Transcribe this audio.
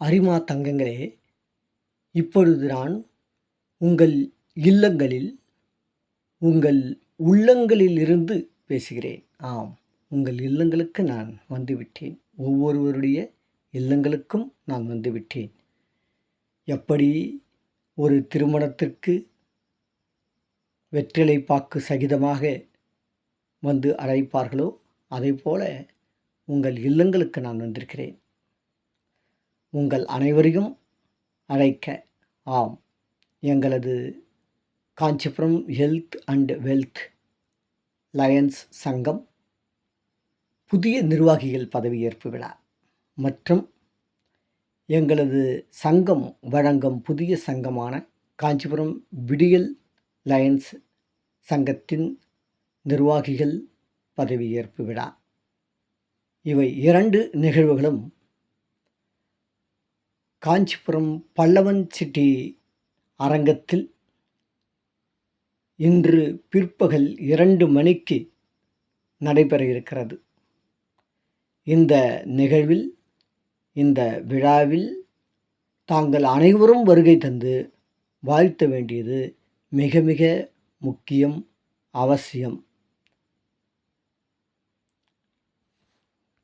அரிமா தங்கங்களே, இப்பொழுது நான் உங்கள் இல்லங்களில், உங்கள் உள்ளங்களிலிருந்து பேசுகிறேன். ஆம், உங்கள் இல்லங்களுக்கு நான் வந்துவிட்டேன். ஒவ்வொருவருடைய இல்லங்களுக்கும் நான் வந்துவிட்டேன். எப்படி ஒரு திருமணத்திற்கு வெற்றிலை பாக்கு சகிதமாக வந்து அழைப்பார்களோ, அதைப்போல உங்கள் இல்லங்களுக்கு நான் வந்திருக்கிறேன். உங்கள் அனைவரையும் அழைக்க, ஆம், எங்களது Kanchipuram health and wealth Lions சங்கம் புதிய நிர்வாகிகள் பதவியேற்பு விழா மற்றும் எங்களது சங்கம் வழங்கும் புதிய சங்கமான காஞ்சிபுரம் விடியல் லயன்ஸ் சங்கத்தின் நிர்வாகிகள் பதவியேற்பு விழா, இவை 2 நிகழ்வுகளும் காஞ்சிபுரம் பல்லவன் சிட்டி அரங்கத்தில் இன்று பிற்பகல் 2 மணிக்கு நடைபெற இருக்கிறது. இந்த நிகழ்வில், இந்த விழாவில் தாங்கள் அனைவரும் வருகை தந்து வாழ்த்த வேண்டியது மிக மிக முக்கியம், அவசியம்.